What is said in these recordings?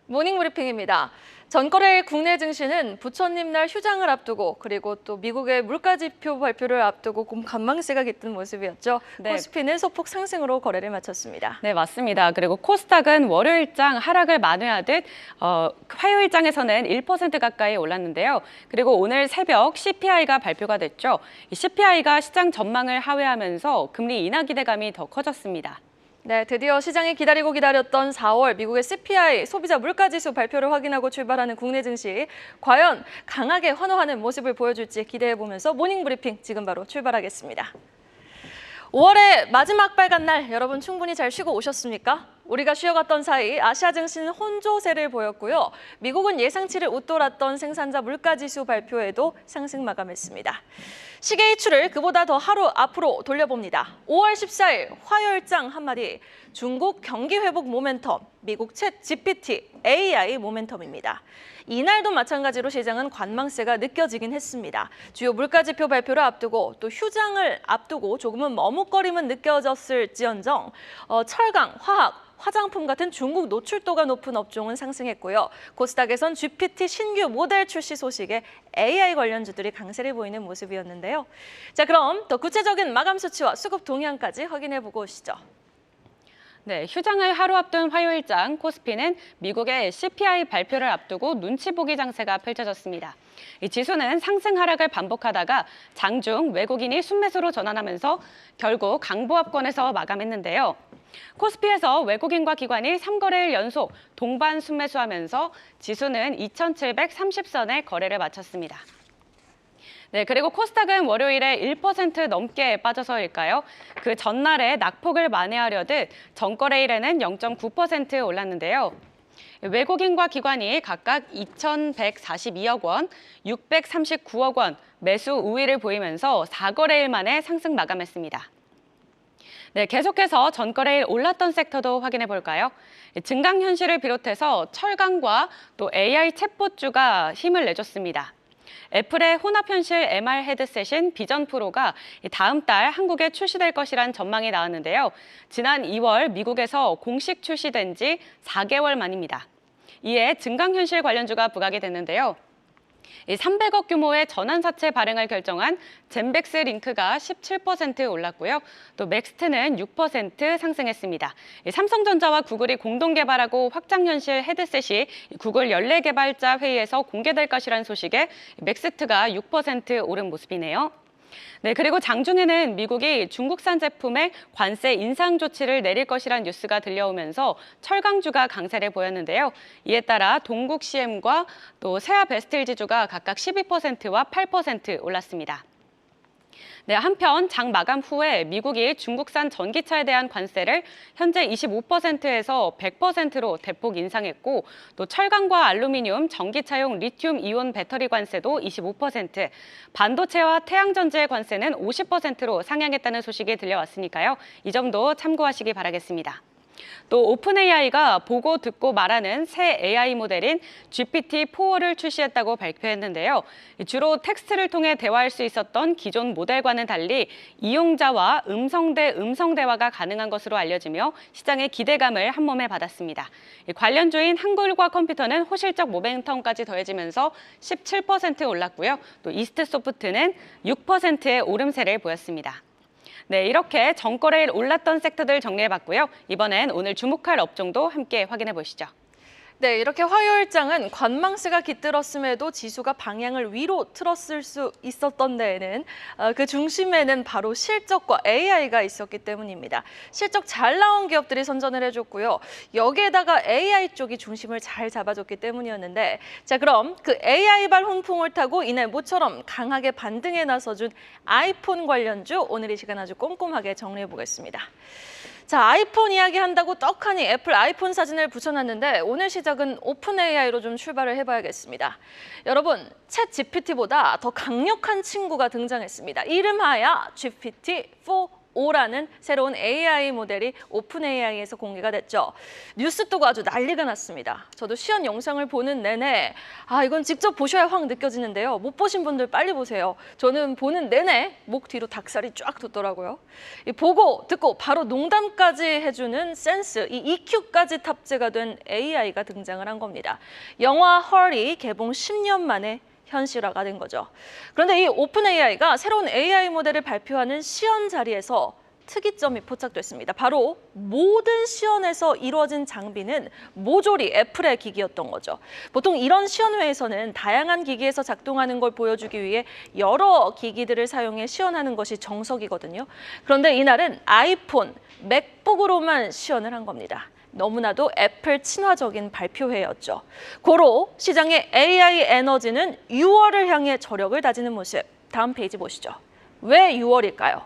모닝 브리핑입니다. 전거래일 국내 증시는 부처님 날 휴장을 앞두고 그리고 또 미국의 물가지표 발표를 앞두고 관망세가 깃든 모습이었죠. 네. 코스피는 소폭 상승으로 거래를 마쳤습니다. 네, 맞습니다. 그리고 코스닥은 월요일장 하락을 만회하듯 화요일장에서는 1% 가까이 올랐는데요. 그리고 오늘 새벽 CPI가 발표가 됐죠. 이 CPI가 시장 전망을 하회하면서 금리 인하 기대감이 더 커졌습니다. 네, 드디어 시장이 기다렸던 4월 미국의 CPI 소비자 물가지수 발표를 확인하고 출발하는 국내 증시. 과연 강하게 환호하는 모습을 보여줄지 기대해보면서 모닝 브리핑 지금 바로 출발하겠습니다. 5월의 마지막 빨간 날 여러분 충분히 잘 쉬고 오셨습니까? 우리가 쉬어갔던 사이 아시아 증시는 혼조세를 보였고요. 미국은 예상치를 웃돌았던 생산자 물가지수 발표에도 상승 마감했습니다. 시계의 추를 그보다 더 하루 앞으로 돌려봅니다. 5월 14일 화요일장 한마디, 중국 경기 회복 모멘텀, 미국 챗 GPT, AI 모멘텀입니다. 이날도 마찬가지로 시장은 관망세가 느껴지긴 했습니다. 주요 물가지표 발표를 앞두고 또 휴장을 앞두고 조금은 머뭇거림은 느껴졌을지언정 철강, 화학, 화장품 같은 중국 노출도가 높은 업종은 상승했고요. 코스닥에선 GPT 신규 모델 출시 소식에 AI 관련주들이 강세를 보이는 모습이었는데요. 자, 그럼 더 구체적인 마감 수치와 수급 동향까지 확인해보고 오시죠. 네, 휴장을 하루 앞둔 화요일장 코스피는 미국의 CPI 발표를 앞두고 눈치 보기 장세가 펼쳐졌습니다. 이 지수는 상승 하락을 반복하다가 장중 외국인이 순매수로 전환하면서 결국 강보합권에서 마감했는데요. 코스피에서 외국인과 기관이 3거래일 연속 동반 순매수하면서 지수는 2,730선에 거래를 마쳤습니다. 네, 그리고 코스닥은 월요일에 1% 넘게 빠져서일까요? 그 전날에 낙폭을 만회하려듯 전거래일에는 0.9% 올랐는데요. 외국인과 기관이 각각 2,142억 원, 639억 원 매수 우위를 보이면서 4거래일 만에 상승 마감했습니다. 네, 계속해서 전거래일 올랐던 섹터도 확인해 볼까요? 증강현실을 비롯해서 철강과 또 AI 챗봇주가 힘을 내줬습니다. 애플의 혼합현실 MR 헤드셋인 비전 프로가 다음 달 한국에 출시될 것이란 전망이 나왔는데요. 지난 2월 미국에서 공식 출시된 지 4개월 만입니다. 이에 증강현실 관련주가 부각이 됐는데요. 300억 규모의 전환사채 발행을 결정한 젠백스 링크가 17% 올랐고요. 또 맥스트는 6% 상승했습니다. 삼성전자와 구글이 공동 개발하고 확장현실 헤드셋이 구글 연례 개발자 회의에서 공개될 것이라는 소식에 맥스트가 6% 오른 모습이네요. 네, 그리고 장중에는 미국이 중국산 제품에 관세 인상 조치를 내릴 것이란 뉴스가 들려오면서 철강주가 강세를 보였는데요. 이에 따라 동국 CM과 또 세아 베스틸 지주가 각각 12%와 8% 올랐습니다. 네, 한편 장 마감 후에 미국이 중국산 전기차에 대한 관세를 현재 25%에서 100%로 대폭 인상했고 또 철강과 알루미늄, 전기차용 리튬 이온 배터리 관세도 25%, 반도체와 태양전지의 관세는 50%로 상향했다는 소식이 들려왔으니까요. 이 점도 참고하시기 바라겠습니다. 또 오픈 AI가 보고 듣고 말하는 새 AI 모델인 GPT-4를 출시했다고 발표했는데요. 주로 텍스트를 통해 대화할 수 있었던 기존 모델과는 달리 이용자와 음성 대 음성 대화가 가능한 것으로 알려지며 시장의 기대감을 한몸에 받았습니다. 관련주인 한글과 컴퓨터는 호실적 모멘텀까지 더해지면서 17% 올랐고요. 또 이스트소프트는 6%의 오름세를 보였습니다. 네, 이렇게 전거래일 올랐던 섹터들 정리해봤고요. 이번엔 오늘 주목할 업종도 함께 확인해 보시죠. 네, 이렇게 화요일장은 관망세가 깃들었음에도 지수가 방향을 위로 틀었을 수 있었던 데에는 그 중심에는 바로 실적과 AI가 있었기 때문입니다. 실적 잘 나온 기업들이 선전을 해줬고요. 여기에다가 AI 쪽이 중심을 잘 잡아줬기 때문이었는데, 자, 그럼 그 AI발 훈풍을 타고 이날 모처럼 강하게 반등에 나서준 아이폰 관련주 오늘 이 시간 아주 꼼꼼하게 정리해 보겠습니다. 자, 아이폰 이야기 한다고 떡하니 애플 아이폰 사진을 붙여놨는데 오늘 시작은 오픈 AI로 좀 출발을 해봐야겠습니다. 여러분, 챗 GPT보다 더 강력한 친구가 등장했습니다. 이름하여 GPT-4O. GPT-4O라는 새로운 AI 모델이 오픈 AI에서 공개가 됐죠. 뉴스 뜨고 아주 난리가 났습니다. 저도 시연 영상을 보는 내내 이건 직접 보셔야 확 느껴지는데요. 못 보신 분들 빨리 보세요. 저는 보는 내내 목 뒤로 닭살이 쫙 돋더라고요. 보고 듣고 바로 농담까지 해주는 센스, 이 EQ까지 탑재가 된 AI가 등장을 한 겁니다. 영화 헐이 개봉 10년 만에 현실화가 된 거죠. 그런데 이 오픈 AI가 새로운 AI 모델을 발표하는 시연 자리에서 특이점이 포착됐습니다. 바로 모든 시연에서 이루어진 장비는 모조리 애플의 기기였던 거죠. 보통 이런 시연회에서는 다양한 기기에서 작동하는 걸 보여주기 위해 여러 기기들을 사용해 시연하는 것이 정석이거든요. 그런데 이날은 아이폰, 맥북으로만 시연을 한 겁니다. 너무나도 애플 친화적인 발표회였죠. 고로 시장의 AI 에너지는 6월을 향해 저력을 다지는 모습. 다음 페이지 보시죠. 왜 6월일까요?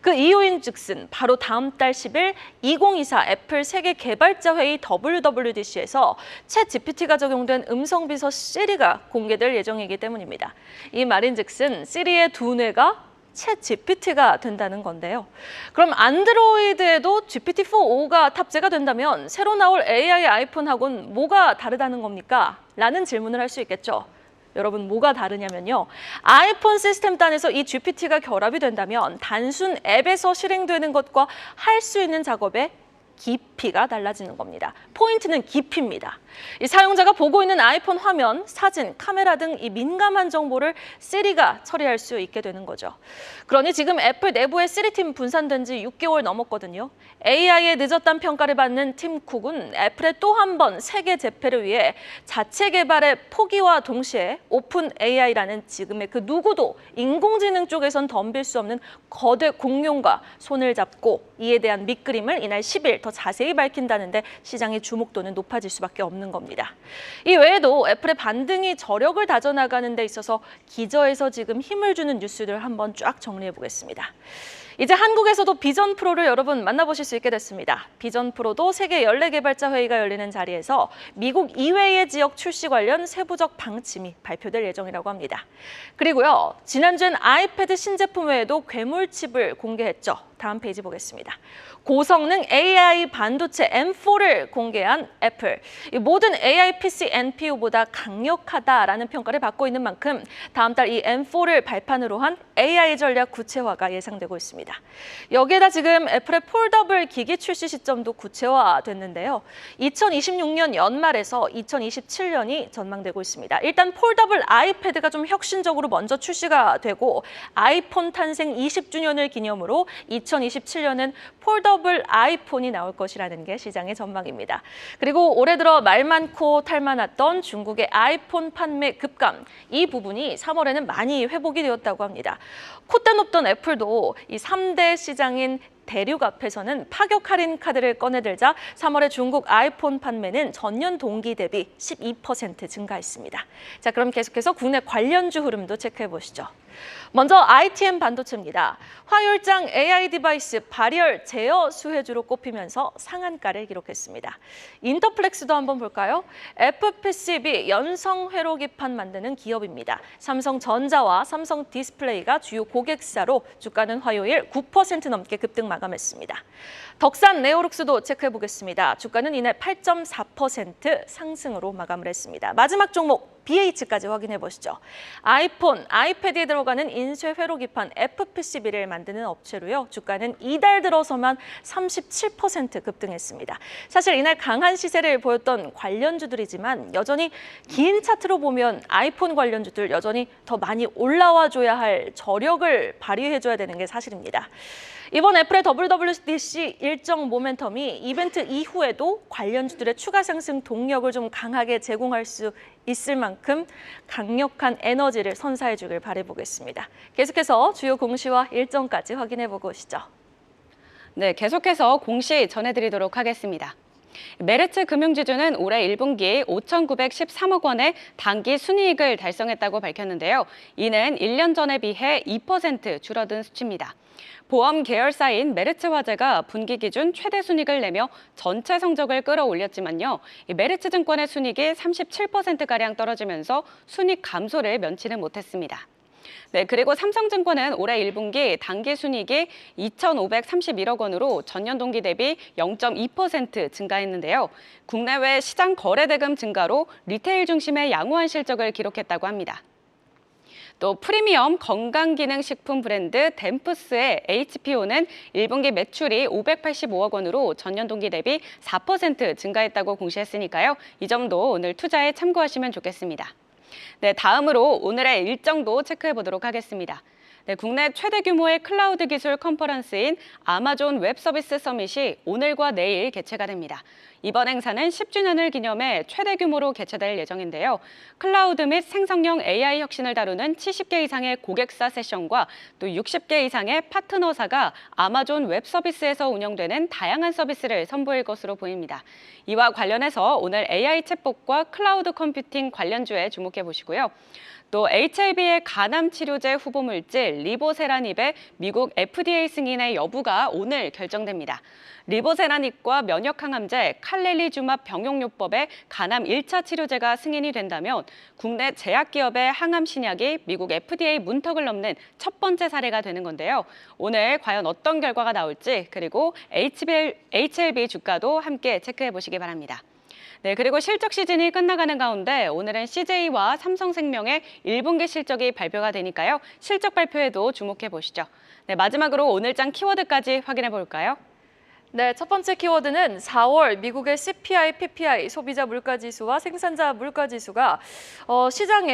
그 이유인즉슨 바로 다음 달 10일 2024 애플 세계 개발자 회의 WWDC에서 챗 GPT가 적용된 음성 비서 시리가 공개될 예정이기 때문입니다. 이 말인즉슨 시리의 두뇌가 챗 GPT가 된다는 건데요. 그럼 안드로이드에도 GPT-4O가 탑재가 된다면 새로 나올 AI 아이폰하고는 뭐가 다르다는 겁니까? 라는 질문을 할 수 있겠죠. 여러분 뭐가 다르냐면요. 아이폰 시스템단에서 이 GPT가 결합이 된다면 단순 앱에서 실행되는 것과 할 수 있는 작업에 깊이가 달라지는 겁니다. 포인트는 깊이입니다. 이 사용자가 보고 있는 아이폰 화면, 사진, 카메라 등 이 민감한 정보를 시리가 처리할 수 있게 되는 거죠. 그러니 지금 애플 내부의 시리팀 분산된 지 6개월 넘었거든요. AI에 늦었다는 평가를 받는 팀 쿡은 애플의 또 한 번 세계 재패를 위해 자체 개발의 포기와 동시에 오픈 AI라는 지금의 그 누구도 인공지능 쪽에선 덤빌 수 없는 거대 공룡과 손을 잡고 이에 대한 밑그림을 이날 10일 더 자세히 밝힌다는데 시장의 주목도는 높아질 수밖에 없는 겁니다. 이 외에도 애플의 반등이 저력을 다져나가는 데 있어서 기저에서 지금 힘을 주는 뉴스들 한번 쫙 정리해 보겠습니다. 이제 한국에서도 비전 프로를 여러분 만나보실 수 있게 됐습니다. 비전 프로도 세계 연례 개발자 회의가 열리는 자리에서 미국 이외의 지역 출시 관련 세부적 방침이 발표될 예정이라고 합니다. 그리고요, 지난주엔 아이패드 신제품 외에도 괴물칩을 공개했죠. 다음 페이지 보겠습니다. 고성능 AI 반도체 M4를 공개한 애플. 이 모든 AI PC NPU보다 강력하다라는 평가를 받고 있는 만큼 다음 달 이 M4를 발판으로 한 AI 전략 구체화가 예상되고 있습니다. 여기에다 지금 애플의 폴더블 기기 출시 시점도 구체화됐는데요. 2026년 연말에서 2027년이 전망되고 있습니다. 일단 폴더블 아이패드가 좀 혁신적으로 먼저 출시가 되고 아이폰 탄생 20주년을 기념으로 2027년은 폴더블 아이폰이 나올 것이라는 게 시장의 전망입니다. 그리고 올해 들어 말 많고 탈 많았던 중국의 아이폰 판매 급감, 이 부분이 3월에는 많이 회복이 되었다고 합니다. 콧대 높던 애플도 이 3대 시장인 대륙 앞에서는 파격 할인 카드를 꺼내들자 3월의 중국 아이폰 판매는 전년 동기 대비 12% 증가했습니다. 자, 그럼 계속해서 국내 관련주 흐름도 체크해 보시죠. 먼저 ITM 반도체입니다. 화요일장 AI 디바이스 발열 제어 수혜주로 꼽히면서 상한가를 기록했습니다. 인터플렉스도 한번 볼까요? FPCB 연성 회로기판 만드는 기업입니다. 삼성전자와 삼성 디스플레이가 주요 고객사로 주가는 화요일 9% 넘게 급등 마감했습니다. 덕산 네오룩스도 체크해 보겠습니다. 주가는 이날 8.4% 상승으로 마감을 했습니다. 마지막 종목 BH까지 확인해 보시죠. 아이폰, 아이패드에 들어가는 인쇄 회로기판 FPCB를 만드는 업체로요. 주가는 이달 들어서만 37% 급등했습니다. 사실 이날 강한 시세를 보였던 관련주들이지만 여전히 긴 차트로 보면 아이폰 관련주들 여전히 더 많이 올라와줘야 할 저력을 발휘해줘야 되는 게 사실입니다. 이번 애플의 WWDC 일정 모멘텀이 이벤트 이후에도 관련주들의 추가 상승 동력을 좀 강하게 제공할 수 있을 만큼 강력한 에너지를 선사해 주길 바라보겠습니다. 계속해서 주요 공시와 일정까지 확인해 보고 오시죠. 네, 계속해서 공시 전해드리도록 하겠습니다. 메르츠 금융지주는 올해 1분기 5,913억 원의 단기 순이익을 달성했다고 밝혔는데요. 이는 1년 전에 비해 2% 줄어든 수치입니다. 보험 계열사인 메르츠화재가 분기 기준 최대 순이익을 내며 전체 성적을 끌어올렸지만요. 메르츠증권의 순이익이 37%가량 떨어지면서 순이익 감소를 면치는 못했습니다. 네, 그리고 삼성증권은 올해 1분기 당기순이익이 2,531억 원으로 전년 동기 대비 0.2% 증가했는데요. 국내외 시장 거래대금 증가로 리테일 중심의 양호한 실적을 기록했다고 합니다. 또 프리미엄 건강기능식품 브랜드 댐프스의 HPO는 1분기 매출이 585억 원으로 전년 동기 대비 4% 증가했다고 공시했으니까요. 이 점도 오늘 투자에 참고하시면 좋겠습니다. 네, 다음으로 오늘의 일정도 체크해 보도록 하겠습니다. 네, 국내 최대 규모의 클라우드 기술 컨퍼런스인 아마존 웹서비스 서밋이 오늘과 내일 개최가 됩니다. 이번 행사는 10주년을 기념해 최대 규모로 개최될 예정인데요. 클라우드 및 생성형 AI 혁신을 다루는 70개 이상의 고객사 세션과 또 60개 이상의 파트너사가 아마존 웹서비스에서 운영되는 다양한 서비스를 선보일 것으로 보입니다. 이와 관련해서 오늘 AI 챗봇과 클라우드 컴퓨팅 관련주에 주목해 보시고요. 또 HIV의 간암 치료제 후보 물질 리보세라닙의 미국 FDA 승인의 여부가 오늘 결정됩니다. 리보세라닙과 면역항암제 칼렐리주맙 병용요법의 간암 1차 치료제가 승인이 된다면 국내 제약기업의 항암 신약이 미국 FDA 문턱을 넘는 첫 번째 사례가 되는 건데요. 오늘 과연 어떤 결과가 나올지 그리고 HLB 주가도 함께 체크해 보시기 바랍니다. 네, 그리고 실적 시즌이 끝나가는 가운데 오늘은 CJ와 삼성생명의 1분기 실적이 발표가 되니까요. 실적 발표에도 주목해 보시죠. 네, 마지막으로 오늘장 키워드까지 확인해 볼까요? 네, 첫 번째 키워드는 4월 미국의 CPI, PPI, 소비자 물가지수와 생산자 물가지수가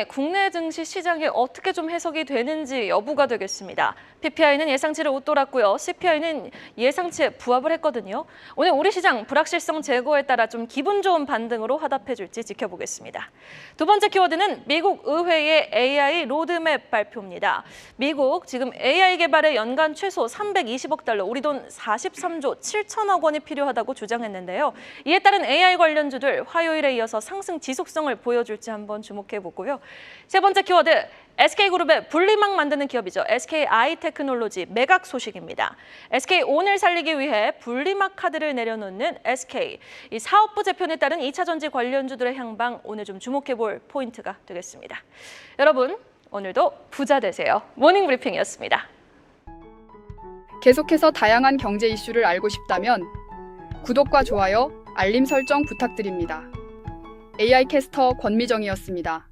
국내 증시 시장에 어떻게 좀 해석이 되는지 여부가 되겠습니다. PPI는 예상치를 웃돌았고요. CPI는 예상치에 부합을 했거든요. 오늘 우리 시장 불확실성 제거에 따라 좀 기분 좋은 반등으로 화답해줄지 지켜보겠습니다. 두 번째 키워드는 미국 의회의 AI 로드맵 발표입니다. 미국 지금 AI 개발에 연간 최소 320억 달러, 우리 돈 43조 7천억 원이 필요하다고 주장했는데요. 이에 따른 AI 관련주들 화요일에 이어서 상승 지속성을 보여줄지 한번 주목해보고요. 세 번째 키워드, SK그룹의 분리막 만드는 기업이죠. SK아이테크놀로지 매각 소식입니다. SK 오늘 살리기 위해 분리막 카드를 내려놓는 SK. 이 사업부 재편에 따른 2차 전지 관련주들의 향방 오늘 좀 주목해볼 포인트가 되겠습니다. 여러분, 오늘도 부자 되세요. 모닝브리핑이었습니다. 계속해서 다양한 경제 이슈를 알고 싶다면 구독과 좋아요, 알림 설정 부탁드립니다. AI 캐스터 권미정이었습니다.